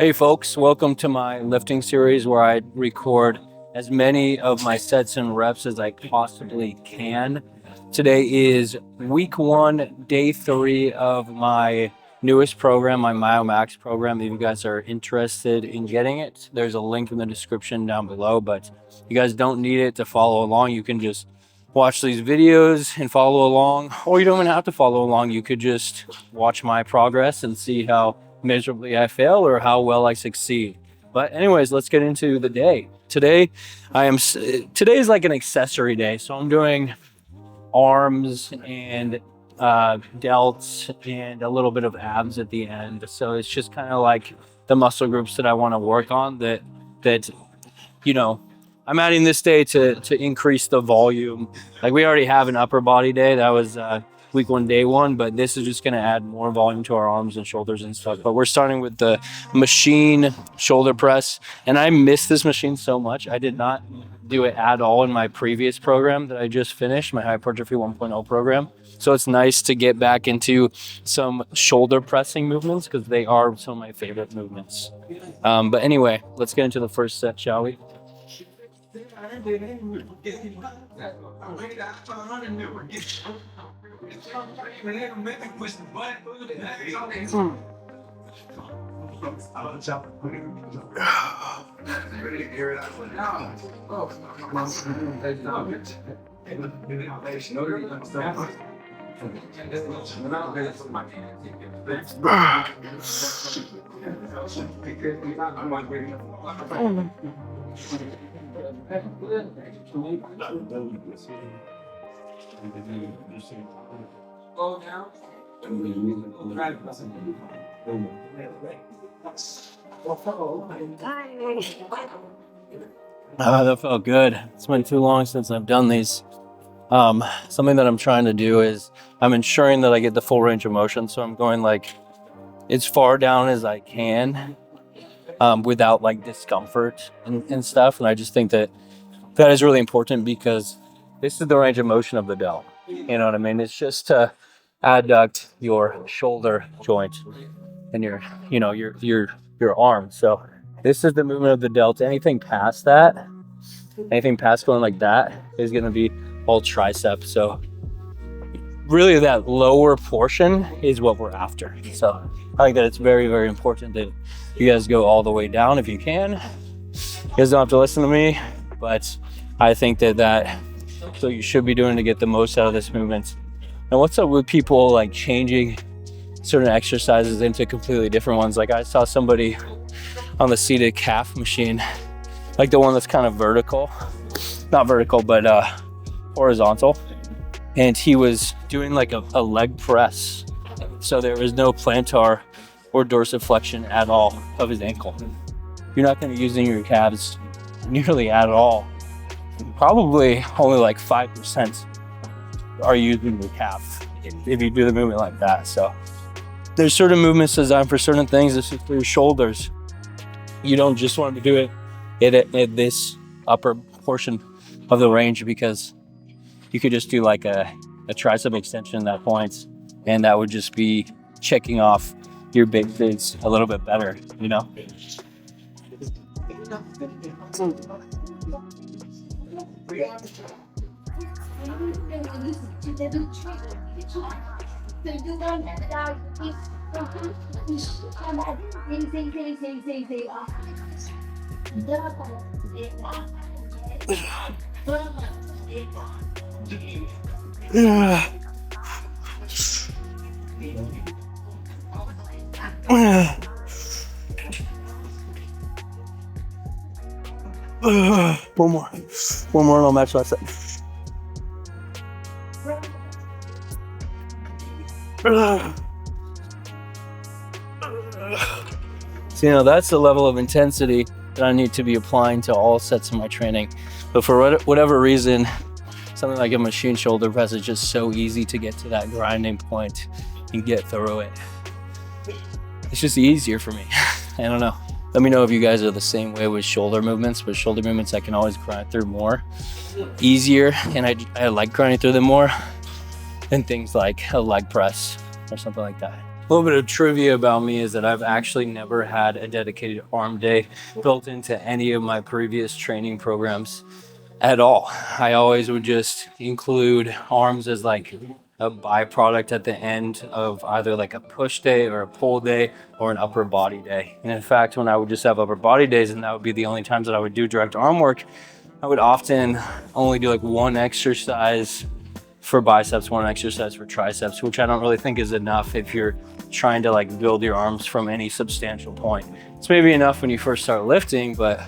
Hey folks, welcome to my lifting series where I record as many of my sets and reps as I possibly can. Today is week 1, day 3 of my newest program, my MyoMax program. If you guys are interested in getting it, there's a link in the description down below, but you guys don't need it to follow along. You can just watch these videos and follow along, or you don't even have to follow along. You could just watch my progress and see how miserably I fail or how well I succeed. But anyways, let's get into the day. Today is like an accessory day. So I'm doing arms and delts and a little bit of abs at the end. So it's just kind of like the muscle groups that I want to work on that I'm adding this day to increase the volume. Like we already have an upper body day. That was week 1, day 1, but this is just going to add more volume to our arms and shoulders and stuff. But we're starting with the machine shoulder press, and I miss this machine so much. I did not do it at all in my previous program that I just finished, my hypertrophy 1.0 program. So it's nice to get back into some shoulder pressing movements because they are some of my favorite movements. But anyway, let's get into the first set, shall we? That felt good. It's been too long since I've done these. Something that I'm trying to do is I'm ensuring that I get the full range of motion. So I'm going like as far down as I can without like discomfort and stuff. And I just think that is really important because this is the range of motion of the delt. You know what I mean? It's just to adduct your shoulder joint and your arm. So this is the movement of the delt. Anything past that, anything past going like that is going to be all tricep. So really that lower portion is what we're after. So I think that it's very, very important that you guys go all the way down if you can. You guys don't have to listen to me, but I think that's what you should be doing to get the most out of this movement. And what's up with people like changing certain exercises into completely different ones? Like I saw somebody on the seated calf machine, like the one that's kind of vertical, not vertical, but horizontal. And he was doing like a leg press. So there was no plantar or dorsiflexion at all of his ankle. You're not going to be using your calves nearly at all. Probably only like 5% are using the calf if you do the movement like that. So there's certain movements designed for certain things. This is for your shoulders. You don't just want to do it at this upper portion of the range because you could just do like a tricep extension at that point, and that would just be checking off your big things a little bit better, you know? One more and I'll match last set. So, that's the level of intensity that I need to be applying to all sets of my training. But for whatever reason, something like a machine shoulder press is just so easy to get to that grinding point and get through it. It's just easier for me. I don't know. Let me know if you guys are the same way with shoulder movements. With shoulder movements, I can always grind through more easier, and I like grinding through them more than things like a leg press or something like that. little bit of trivia about me is that I've actually never had a dedicated arm day built into any of my previous training programs at all. I always would just include arms as like a byproduct at the end of either like a push day or a pull day or an upper body day. And in fact, when I would just have upper body days and that would be the only times that I would do direct arm work, I would often only do like one exercise for biceps, one exercise for triceps, which I don't really think is enough if you're trying to like build your arms from any substantial point. It's maybe enough when you first start lifting, but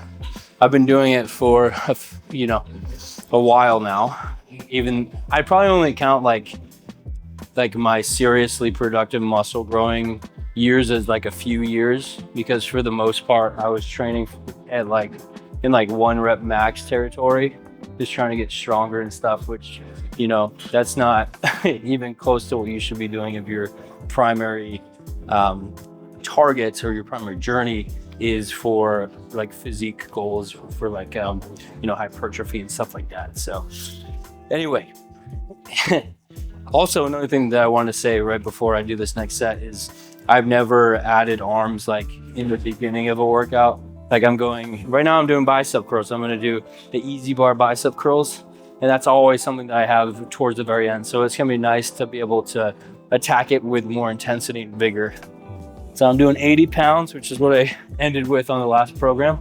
I've been doing it for a while now. Even I probably only count like my seriously productive muscle growing years as like a few years, because for the most part I was training at like in like 1 rep max territory, just trying to get stronger and stuff, which that's not even close to what you should be doing if your primary targets or your primary journey is for like physique goals, for like hypertrophy and stuff like that. So anyway, also another thing that I want to say right before I do this next set is I've never added arms like in the beginning of a workout. Like I'm doing bicep curls. I'm going to do the easy bar bicep curls. And that's always something that I have towards the very end. So it's going to be nice to be able to attack it with more intensity and vigor. So I'm doing 80 pounds, which is what I ended with on the last program.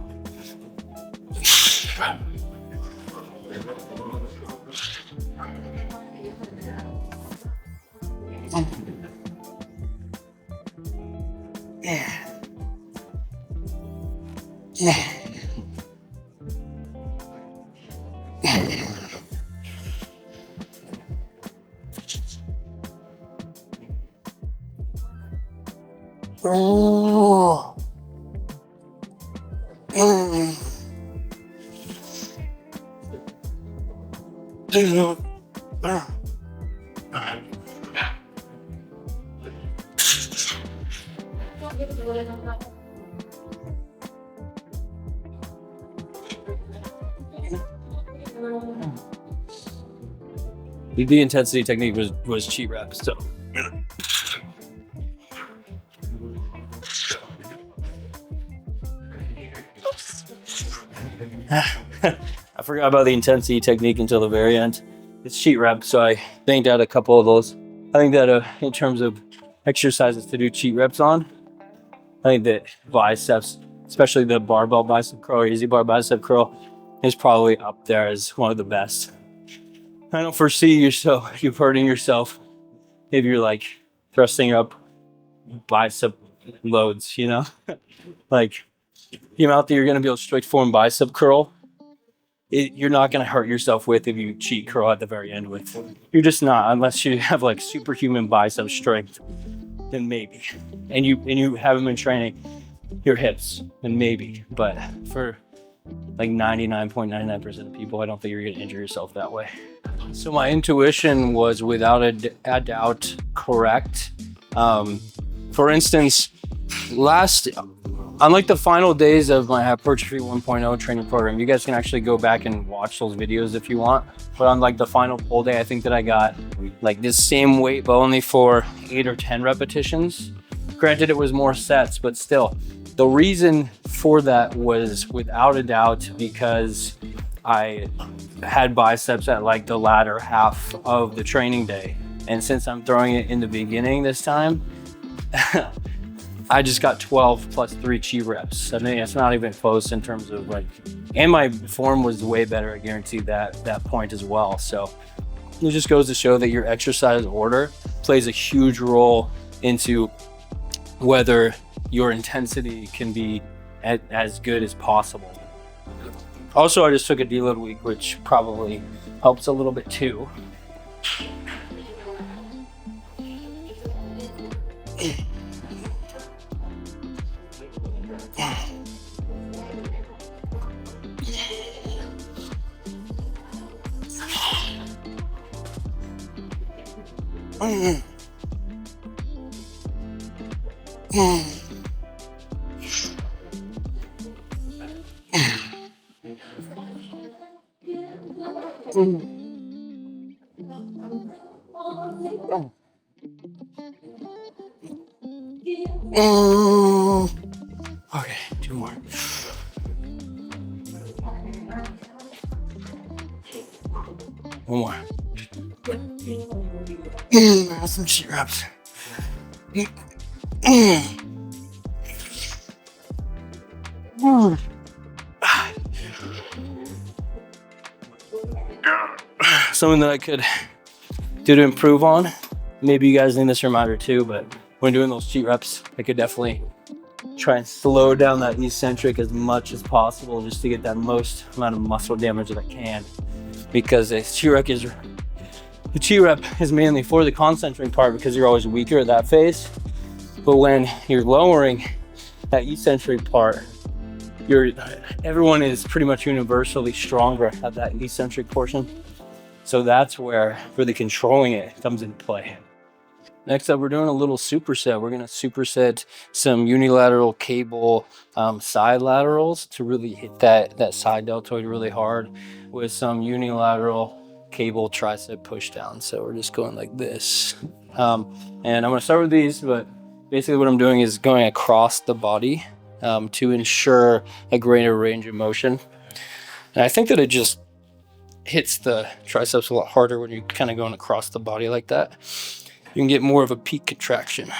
Oh. The intensity technique was cheat reps, so. I forgot about the intensity technique until the very end. It's cheat reps, so I banged out a couple of those. I think that in terms of exercises to do cheat reps on, I think that biceps, especially the barbell bicep curl or easy bar bicep curl, is probably up there as one of the best. I don't foresee you hurting yourself if you're like thrusting up bicep loads, like the amount that you're going to be able to straight form bicep curl, you're not going to hurt yourself with if you cheat curl at the very end with. You're just not, unless you have like superhuman bicep strength, then maybe. And you haven't been training your hips, then maybe. But for like 99.99% of people, I don't think you're going to injure yourself that way. So my intuition was without a doubt correct. For instance, on like the final days of my Hypertrophy 1.0 training program, you guys can actually go back and watch those videos if you want. But on like the final pull day, I think that I got like this same weight, but only for 8 or 10 repetitions. Granted, it was more sets, but still. The reason for that was without a doubt because I had biceps at like the latter half of the training day. And since I'm throwing it in the beginning this time, I just got 12 plus 3 cheat reps. I mean, it's not even close in terms of like, and my form was way better, I guarantee that point as well. So it just goes to show that your exercise order plays a huge role into whether your intensity can be as good as possible. Also, I just took a deload week, which probably helps a little bit too. Okay, 2 more. One more. Some sheet reps. Something that I could do to improve on. Maybe you guys need this reminder too, but when doing those cheat reps, I could definitely try and slow down that eccentric as much as possible just to get that most amount of muscle damage that I can. Because the cheat rep is mainly for the concentric part because you're always weaker at that phase. But when you're lowering that eccentric part, everyone is pretty much universally stronger at that eccentric portion. So that's where really controlling it comes into play. Next up, we're doing a little superset. We're going to superset some unilateral cable side laterals to really hit that side deltoid really hard with some unilateral cable tricep push down. So we're just going like this. And I'm going to start with these, but basically what I'm doing is going across the body to ensure a greater range of motion. And I think that it just hits the triceps a lot harder when you're kind of going across the body like that. You can get more of a peak contraction.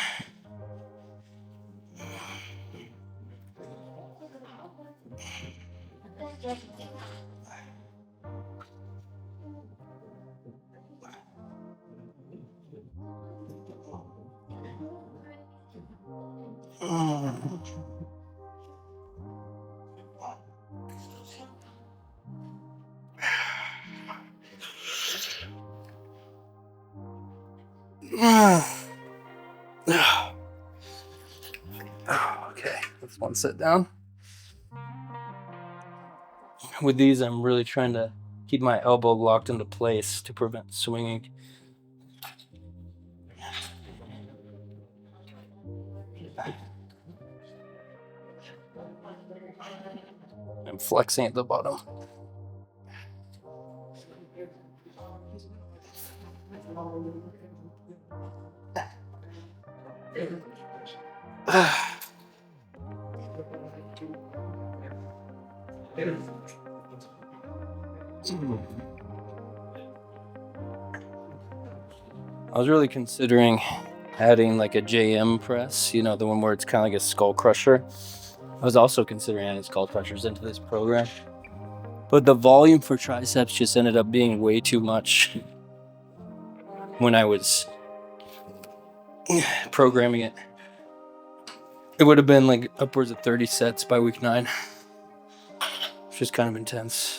Okay, that's one sit down. With these, I'm really trying to keep my elbow locked into place to prevent swinging. I'm flexing at the bottom. I was really considering adding like a JM press, you know, the one where it's kind of like a skull crusher. I was also considering adding skull crushers into this program, but the volume for triceps just ended up being way too much when I was programming it. It would have been like upwards of 30 sets by week 9, which is kind of intense.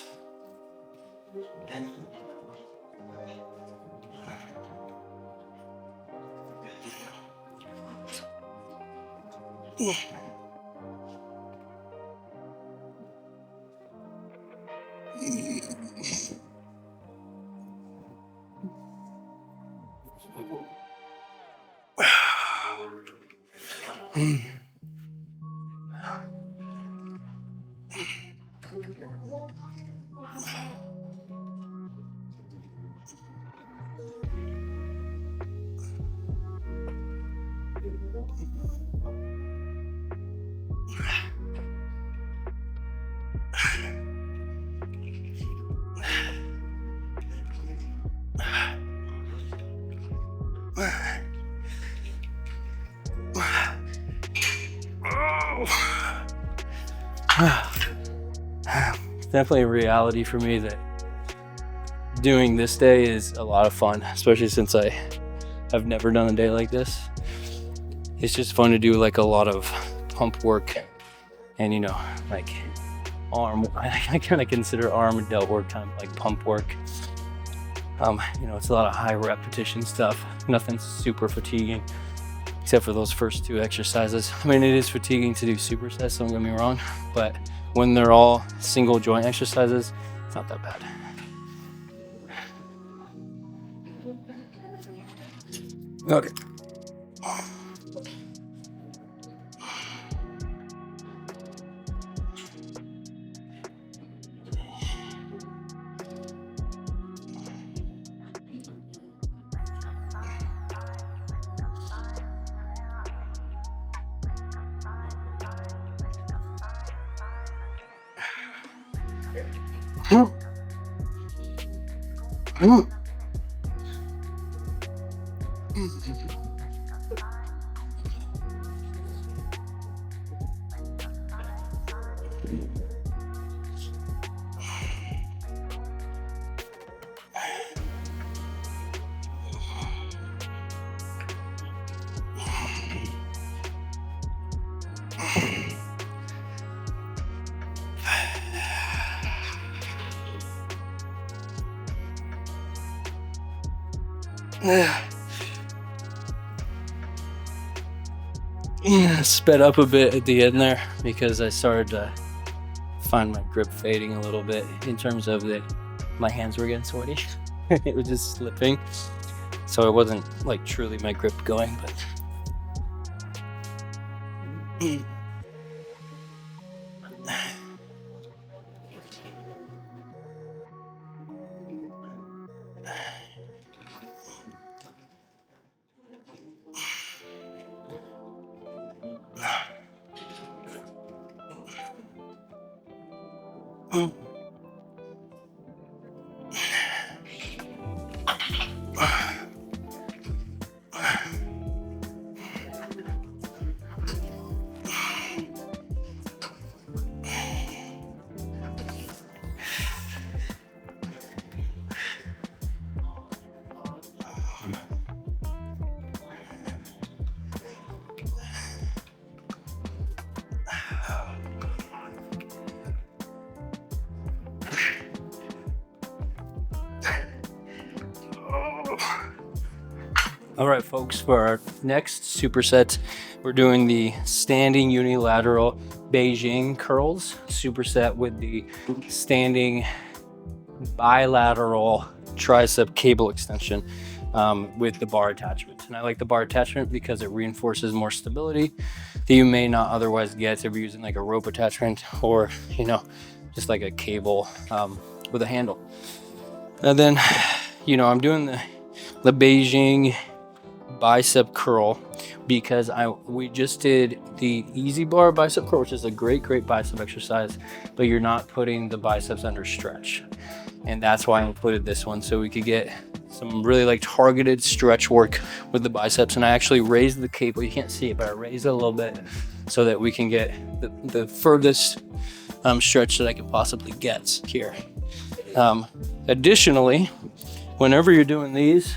Definitely a reality for me that doing this day is a lot of fun, especially since I've never done a day like this. It's just fun to do like a lot of pump work and, you know, like arm. I kind of consider arm and delt work kind of like pump work. You know, it's a lot of high repetition stuff. Nothing super fatiguing except for those first 2 exercises. I mean, it is fatiguing to do supersets, don't get me wrong, but when they're all single joint exercises, it's not that bad. Okay. Sped up a bit at the end there because I started to find my grip fading a little bit in terms of my hands were getting sweaty. It was just slipping, so it wasn't like truly my grip going, but all right, folks, for our next superset, we're doing the standing unilateral Bayesian curls superset with the standing bilateral tricep cable extension with the bar attachment. And I like the bar attachment because it reinforces more stability that you may not otherwise get if you're using like a rope attachment or, you know, just like a cable with a handle. And then, you know, I'm doing the Bayesian bicep curl because we just did the easy bar bicep curl, which is a great bicep exercise, but you're not putting the biceps under stretch. And that's why I included this one, so we could get some really like targeted stretch work with the biceps. And I actually raised the cable, you can't see it, but I raised it a little bit so that we can get the furthest stretch that I can possibly get here. Additionally, whenever you're doing these,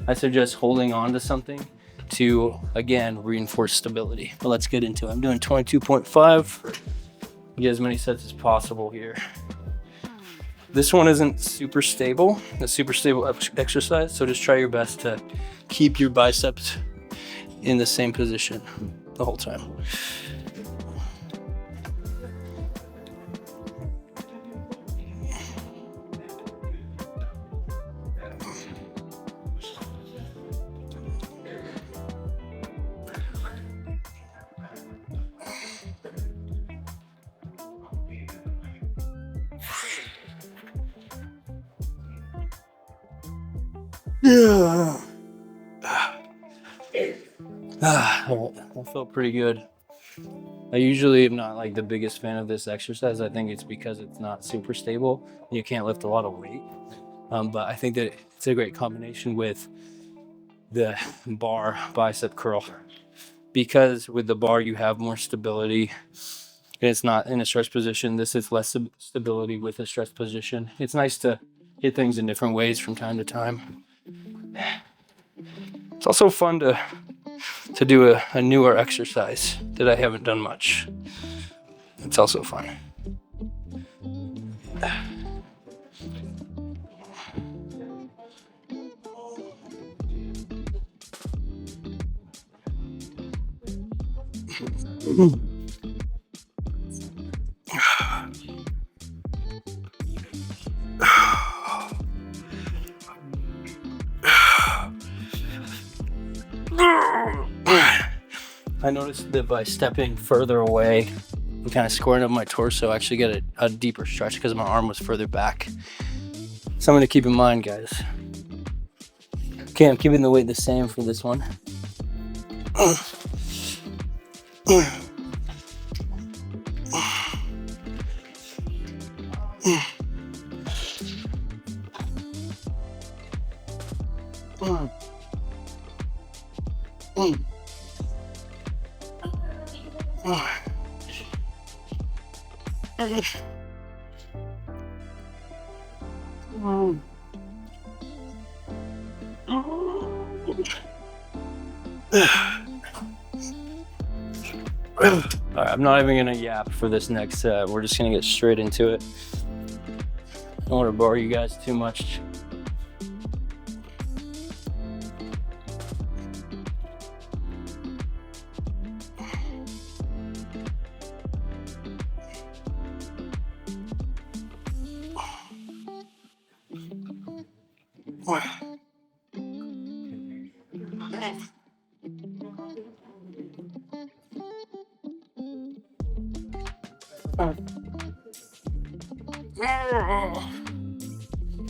I suggest holding on to something to, again, reinforce stability. But let's get into it. I'm doing 22.5. Get as many sets as possible here. This one isn't super stable, a super stable exercise, so just try your best to keep your biceps in the same position the whole time. Yeah. That felt pretty good. I usually am not like the biggest fan of this exercise. I think it's because it's not super stable. You can't lift a lot of weight. But I think that it's a great combination with the bar bicep curl, because with the bar you have more stability and it's not in a stretch position. This is less stability with a stretch position. It's nice to hit things in different ways from time to time. It's also fun to do a newer exercise that I haven't done much. It's also fun. I noticed that by stepping further away and kind of squaring up my torso, I actually get a deeper stretch because my arm was further back. Something to keep in mind, guys. Okay, I'm keeping the weight the same for this one. All right, I'm not even gonna yap for this next set. We're just gonna get straight into it. I don't want to bore you guys too much.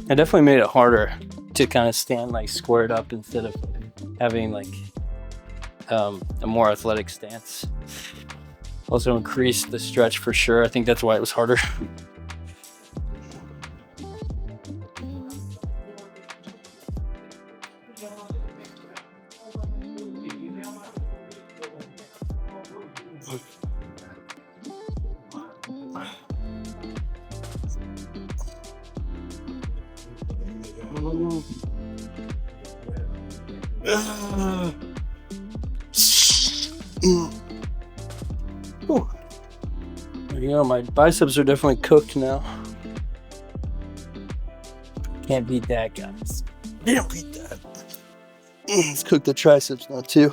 It definitely made it harder to kind of stand like squared up instead of having like a more athletic stance. Also increased the stretch for sure. I think that's why it was harder. There you go, my biceps are definitely cooked now. Can't beat that, guys. Can't beat that. Let's cook the triceps now too.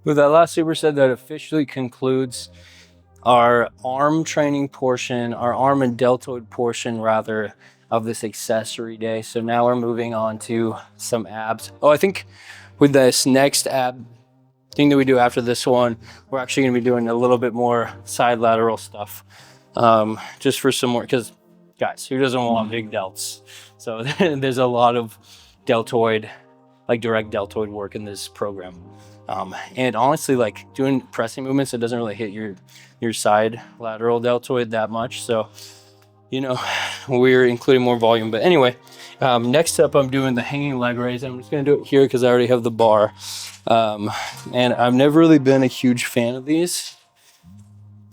With that last superset, that officially concludes our arm training portion, our arm and deltoid portion rather, of this accessory day. So now we're moving on to some abs. Oh, I think with this next ab thing that we do after this one, we're actually going to be doing a little bit more side lateral stuff, just for some more, because guys, who doesn't want big delts? So there's a lot of deltoid, like direct deltoid work in this program. And honestly, like doing pressing movements, it doesn't really hit your side lateral deltoid that much. So, you know, we're including more volume. But anyway, next up, I'm doing the hanging leg raise. I'm just going to do it here because I already have the bar. And I've never really been a huge fan of these.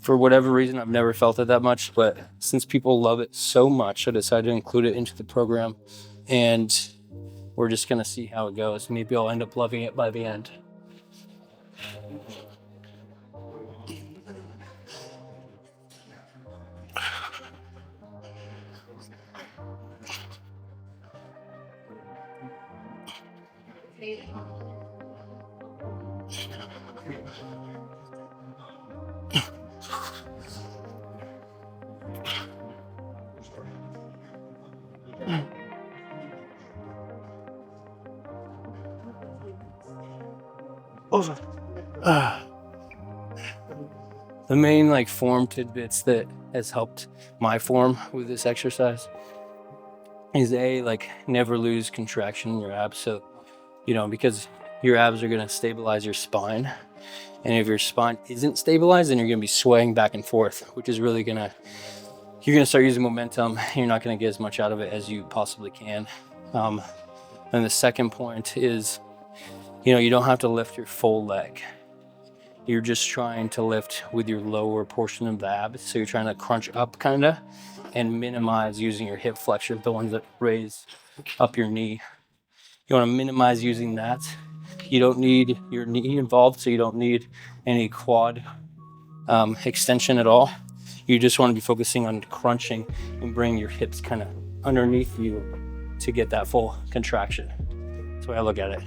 For whatever reason, I've never felt it that much. But since people love it so much, I decided to include it into the program. And we're just going to see how it goes. Maybe I'll end up loving it by the end. The main like form tidbits that has helped my form with this exercise is like never lose contraction in your abs. So, you know, because your abs are going to stabilize your spine, and if your spine isn't stabilized, then you're going to be swaying back and forth, which is really you're going to start using momentum. You're not going to get as much out of it as you possibly can. And the second point is, you know, you don't have to lift your full leg. You're just trying to lift with your lower portion of the abs. So you're trying to crunch up kind of and minimize using your hip flexors, the ones that raise up your knee. You want to minimize using that. You don't need your knee involved, so you don't need any quad extension at all. You just want to be focusing on crunching and bringing your hips kind of underneath you to get that full contraction. That's the way I look at it.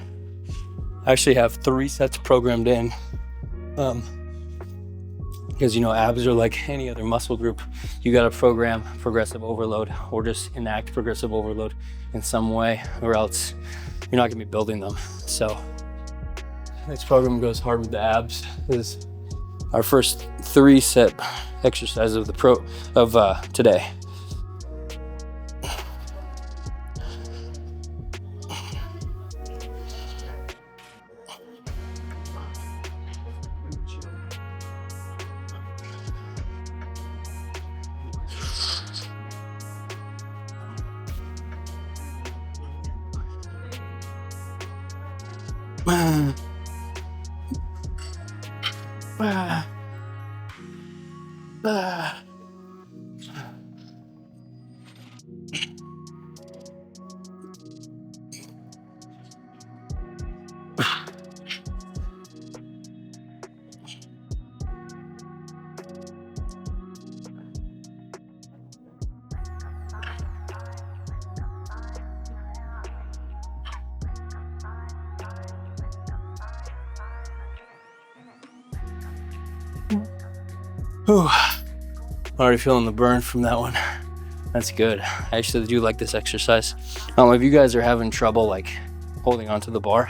I actually have 3 sets programmed in. Because, you know, abs are like any other muscle group. You got to program progressive overload or just enact progressive overload in some way, or else you're not going to be building them. So this program goes hard with the abs. This is our first 3 set exercise of today. Whew. Already feeling the burn from that one. That's good. I actually do like this exercise. If you guys are having trouble like holding onto the bar,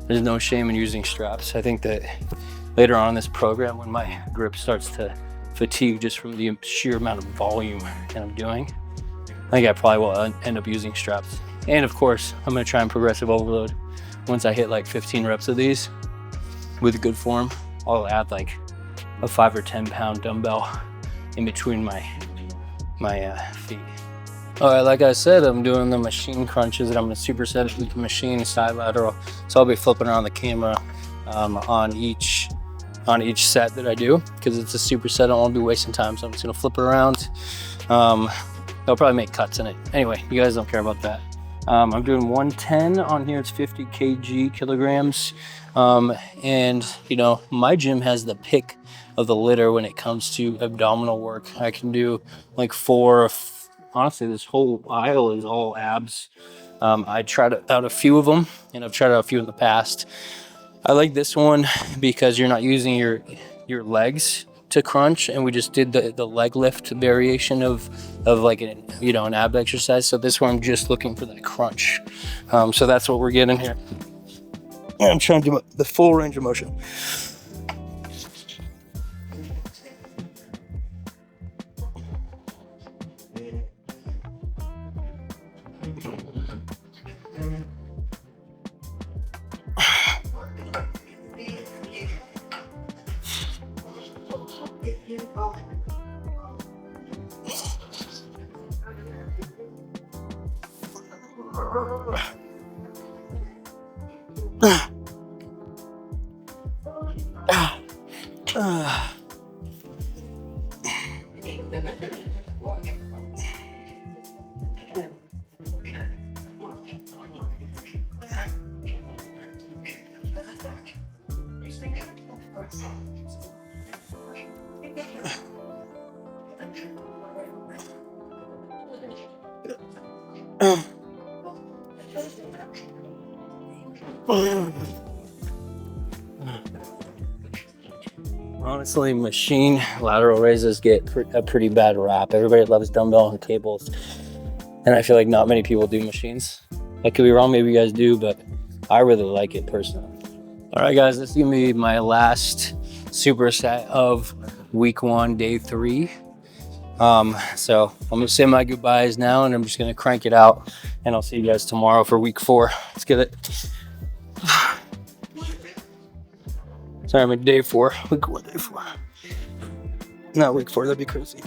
there's no shame in using straps. I think that later on in this program, when my grip starts to fatigue just from the sheer amount of volume that I'm doing, I think I probably will end up using straps. And of course, I'm gonna try and progressive overload. Once I hit like 15 reps of these with good form, I'll add like a 5 or 10 pound dumbbell in between my feet. All right, like I said, I'm doing the machine crunches and I'm gonna superset it with the machine side lateral. So I'll be flipping around the camera on each set that I do, because it's a superset. I don't want to be wasting time, so I'm just gonna flip it around. I'll probably make cuts in it. Anyway, you guys don't care about that. I'm doing 110 on here. It's 50 kilograms. And you know, my gym has the pick of the litter when it comes to abdominal work. I can do like honestly, this whole aisle is all abs. I tried out a few of them, and I've tried out a few in the past. I like this one because you're not using your legs to crunch, and we just did the leg lift variation of like an ab exercise. So this one I'm just looking for that crunch. So that's what we're getting here. And I'm trying to do the full range of motion. Honestly, machine lateral raises get a pretty bad rap. Everybody loves dumbbell and cables, and I feel like not many people do machines. I could be wrong, maybe you guys do, but I really like it personally. All right, guys, this is gonna be my last superset of week 1, day 3. So I'm gonna say my goodbyes now, and I'm just gonna crank it out, and I'll see you guys tomorrow for week 4. Let's get it. Sorry, I'm at day 4. Week 1, day 4. Not week 4, that'd be crazy.